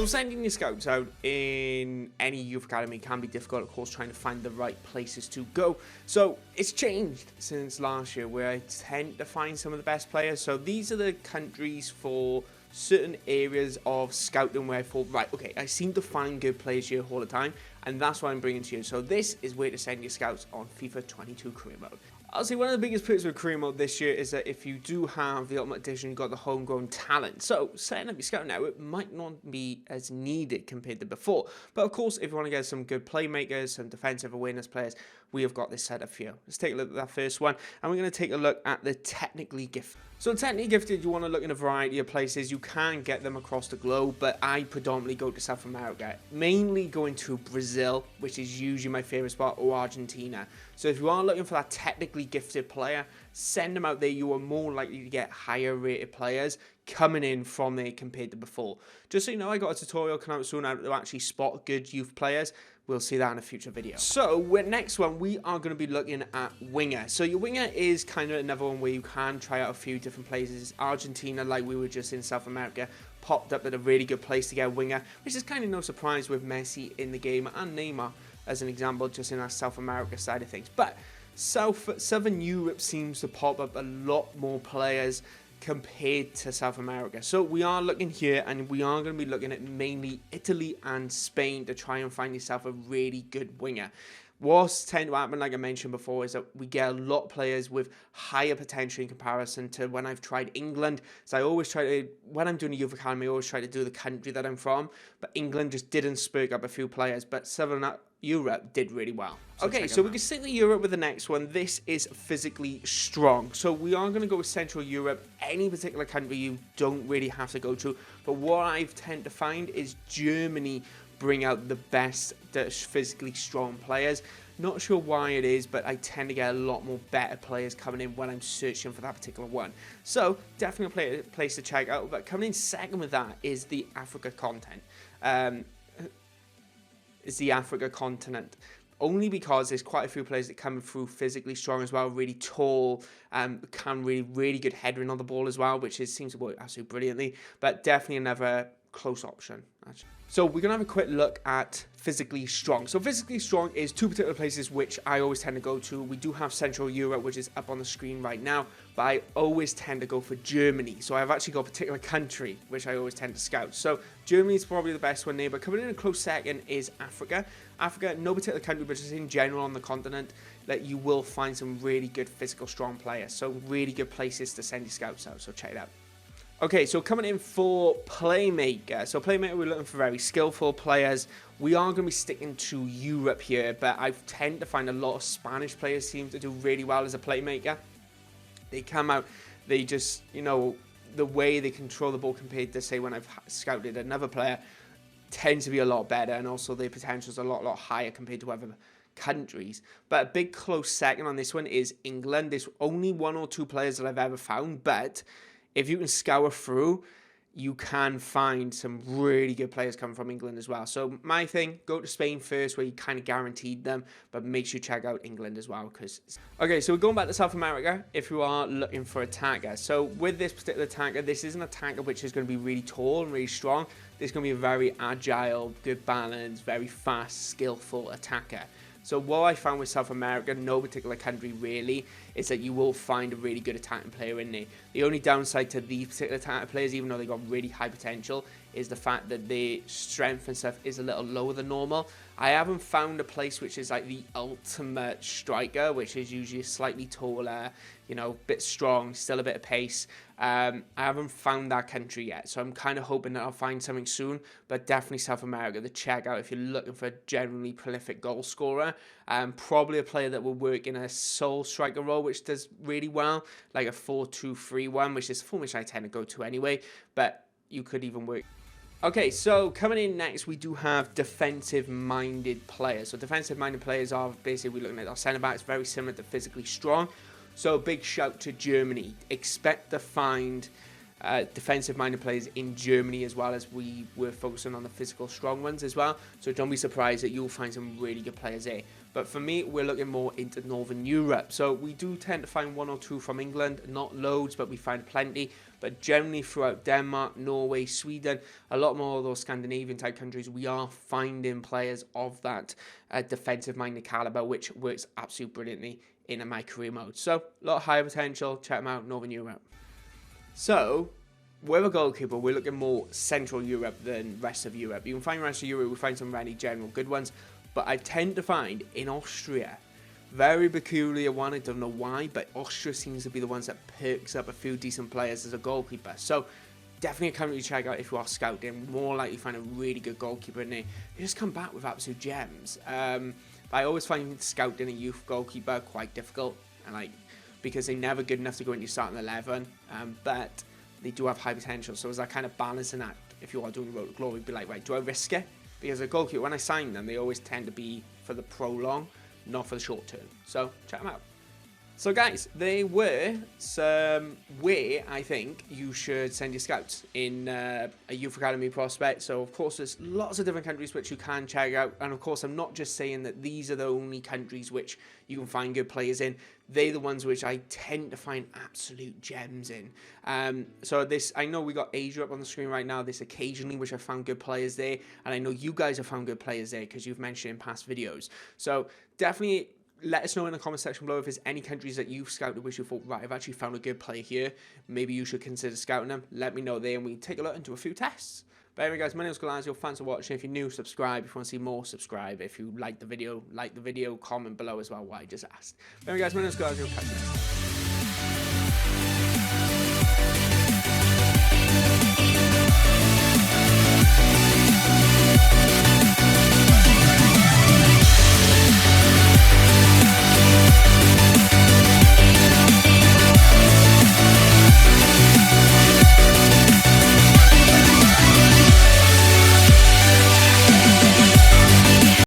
So sending your scouts out in any youth academy can be difficult, of course, trying to find the right places to go. So it's changed since last year, where I tend to find some of the best players. So these are the countries for certain areas of scouting where I thought, right, okay, I seem to find good players here all the time, and that's what I'm bringing to you. So this is where to send your scouts on FIFA 22 career mode. I'll say one of the biggest perks with career mode this year is that if you do have the Ultimate Edition, you've got the homegrown talent. So setting up your scout now, it might not be as needed compared to before. But of course, if you want to get some good playmakers, some defensive awareness players, we have got this set up for you. Let's take a look at that first one, and we're going to take a look at the technically gifted. So technically gifted, you want to look in a variety of places. You can get them across the globe, but I predominantly go to South America, mainly going to Brazil, which is usually my favorite spot, or Argentina. So if you are looking for that technically gifted player, send them out there. You are more likely to get higher rated players coming in from there compared to before. Just so you know, I got a tutorial coming out soon how to actually spot good youth players. We'll see that in a future video. So with next one, we are going to be looking at winger. So your winger is kind of another one where you can try out a few different places. Argentina, like we were just in South America, popped up at a really good place to get a winger, which is kind of no surprise with Messi in the game and Neymar as an example, just in our South America side of things. But Southern Europe seems to pop up a lot more players compared to South America. So we are looking here, and we are going to be looking at mainly Italy and Spain to try and find yourself a really good winger. What's tend to happen, like I mentioned before, is that we get a lot of players with higher potential in comparison to when I've tried England. So I always try to, when I'm doing a youth academy, I always try to do the country that I'm from. But England just didn't spurk up a few players, but Southern Europe did really well. Okay, so we can stick with Europe with the next one. This is physically strong. So we are going to go with Central Europe. Any particular country you don't really have to go to. But what I tend to find is Germany bring out the best physically strong players. Not sure why it is, but I tend to get a lot more better players coming in when I'm searching for that particular one. So definitely a place to check out. But coming in second with that is the Africa continent. Only because there's quite a few players that come through physically strong as well, really tall, can really good headering on the ball as well, which seems to work absolutely brilliantly. But definitely another close option, actually. So we're going to have a quick look at physically strong. So physically strong is two particular places which I always tend to go to. We do have Central Europe, which is up on the screen right now, but I always tend to go for Germany. So I've actually got a particular country which I always tend to scout. So Germany is probably the best one there, but coming in a close second is Africa. Africa, no particular country, but just in general on the continent, that you will find some really good physical strong players. So really good places to send your scouts out. So check it out. Okay, so coming in for Playmaker. So Playmaker, we're looking for very skillful players. We are going to be sticking to Europe here, but I tend to find a lot of Spanish players seem to do really well as a Playmaker. They come out, they just, you know, the way they control the ball compared to, say, when I've scouted another player, tends to be a lot better, and also their potential is a lot higher compared to other countries. But a big close second on this one is England. There's only one or two players that I've ever found, but if you can scour through, you can find some really good players coming from England as well. So my thing, go to Spain first, where you kind of guaranteed them, but make sure you check out England as well. Okay, so we're going back to South America if you are looking for attacker. So with this particular attacker, this is an attacker which is going to be really tall and really strong. This is going to be a very agile, good balance, very fast, skillful attacker. So what I found with South America, no particular country really, is that you will find a really good attacking player in there. The only downside to these particular attacking players, even though they got really high potential, is the fact that their strength and stuff is a little lower than normal. I haven't found a place which is like the ultimate striker, which is usually slightly taller, you know, bit strong, still a bit of pace. I haven't found that country yet, so I'm kind of hoping that I'll find something soon, but definitely South America to check out if you're looking for a generally prolific goal scorer. Probably a player that will work in a sole striker role, which does really well, like a 4-2-3-1, which is the form which I tend to go to anyway, but you could even work. Okay, so coming in next, we do have defensive-minded players. So defensive-minded players are basically, we're looking at our centre-backs, very similar to physically strong. So a big shout to Germany. Expect to find defensive-minded players in Germany, as well as we were focusing on the physical strong ones as well. So don't be surprised that you'll find some really good players there. But for me, we're looking more into Northern Europe. So we do tend to find 1 or 2 from England, not loads, but we find plenty. But generally throughout Denmark, Norway, Sweden, a lot more of those Scandinavian type countries, we are finding players of that defensive-minded caliber, which works absolutely brilliantly in a My Career mode. So a lot of higher potential. Check them out, Northern Europe. So with a goalkeeper, we're looking more Central Europe than rest of Europe. You can find rest of Europe, we find some really general good ones. But I tend to find in Austria, very peculiar one, I don't know why, but Austria seems to be the ones that perks up a few decent players as a goalkeeper. So definitely a country to check out if you are scouting. More likely to find a really good goalkeeper in there. They just come back with absolute gems. But I always find scouting a youth goalkeeper quite difficult, and because they're never good enough to go into your starting 11, but they do have high potential. So it's that kind of balancing act. If you are doing the road to glory, be like, right, do I risk it? Because a goalkeeper, when I sign them, they always tend to be for the prolong, not for the short term. So check them out. So guys, they were some where I think you should send your scouts in a youth academy prospect. So of course there's lots of different countries which you can check out, and of course I'm not just saying that these are the only countries which you can find good players in. They're the ones which I tend to find absolute gems in. So this, I know we got Asia up on the screen right now. This occasionally which I found good players there, and I know you guys have found good players there because you've mentioned in past videos. So definitely let us know in the comment section below if there's any countries that you've scouted which you thought, right, I've actually found a good player here. Maybe you should consider scouting them. Let me know there and we can take a look into a few tests. But anyway guys, my name is Goalazio. Thanks for watching. If you're new, subscribe. If you want to see more, subscribe. If you like the video, comment below as well what I just asked. But anyway guys, my name is Goalazio. Catch you next time.